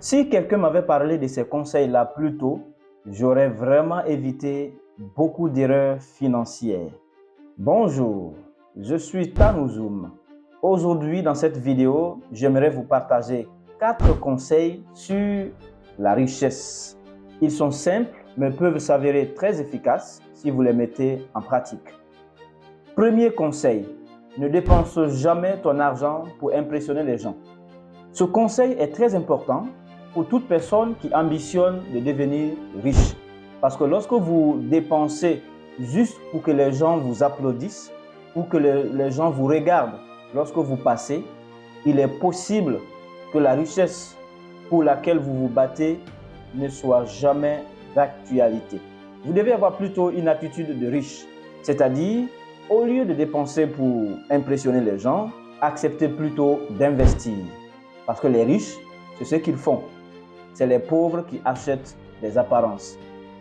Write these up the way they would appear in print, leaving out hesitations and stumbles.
Si quelqu'un m'avait parlé de ces conseils-là plus tôt, j'aurais vraiment évité beaucoup d'erreurs financières. Bonjour, je suis Tanouzoum. Aujourd'hui, dans cette vidéo, j'aimerais vous partager 4 conseils sur la richesse. Ils sont simples, mais peuvent s'avérer très efficaces si vous les mettez en pratique. Premier conseil, ne dépense jamais ton argent pour impressionner les gens. Ce conseil est très important pour toute personne qui ambitionne de devenir riche. Parce que lorsque vous dépensez juste pour que les gens vous applaudissent, pour que les gens vous regardent lorsque vous passez, il est possible que la richesse pour laquelle vous vous battez ne soit jamais d'actualité. Vous devez avoir plutôt une attitude de riche, c'est-à-dire, au lieu de dépenser pour impressionner les gens, acceptez plutôt d'investir. Parce que les riches, c'est ce qu'ils font. C'est les pauvres qui achètent des apparences.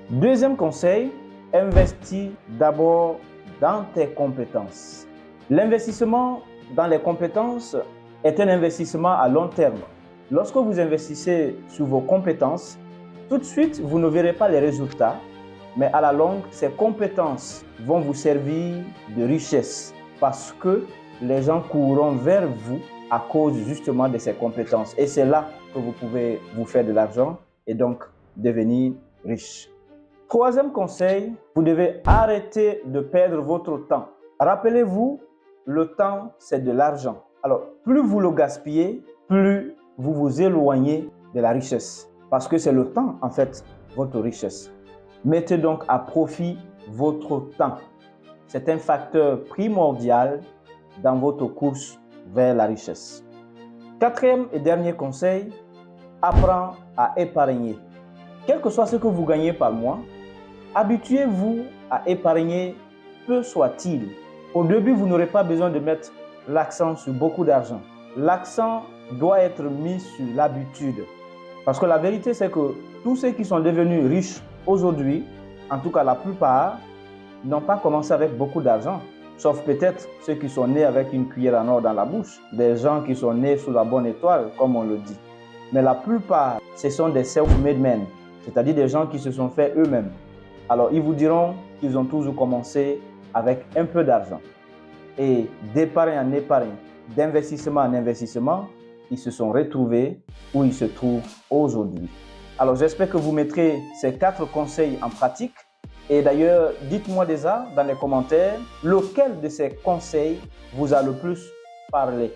Deuxième conseil, investis d'abord dans tes compétences. L'investissement dans les compétences est un investissement à long terme. Lorsque vous investissez sur vos compétences, tout de suite, vous ne verrez pas les résultats, mais à la longue, ces compétences vont vous servir de richesse parce que les gens courront vers vous à cause justement de ces compétences. Et c'est là que vous pouvez vous faire de l'argent et donc devenir riche. Troisième conseil, vous devez arrêter de perdre votre temps. Rappelez-vous, le temps, c'est de l'argent. Alors, plus vous le gaspillez, plus vous vous éloignez de la richesse. Parce que c'est le temps, en fait, votre richesse. Mettez donc à profit votre temps. C'est un facteur primordial dans votre course vers la richesse. Quatrième et dernier conseil, apprends à épargner. Quel que soit ce que vous gagnez par mois, habituez-vous à épargner peu soit-il. Au début, vous n'aurez pas besoin de mettre l'accent sur beaucoup d'argent. L'accent doit être mis sur l'habitude. Parce que la vérité, c'est que tous ceux qui sont devenus riches aujourd'hui, en tout cas la plupart, n'ont pas commencé avec beaucoup d'argent. Sauf peut-être ceux qui sont nés avec une cuillère en or dans la bouche, des gens qui sont nés sous la bonne étoile, comme on le dit. Mais la plupart, ce sont des self-made men, c'est-à-dire des gens qui se sont faits eux-mêmes. Alors, ils vous diront qu'ils ont toujours commencé avec un peu d'argent. Et d'épargne en épargne, d'investissement en investissement, ils se sont retrouvés où ils se trouvent aujourd'hui. Alors, j'espère que vous mettrez ces 4 conseils en pratique. Et d'ailleurs, dites-moi déjà dans les commentaires lequel de ces conseils vous a le plus parlé.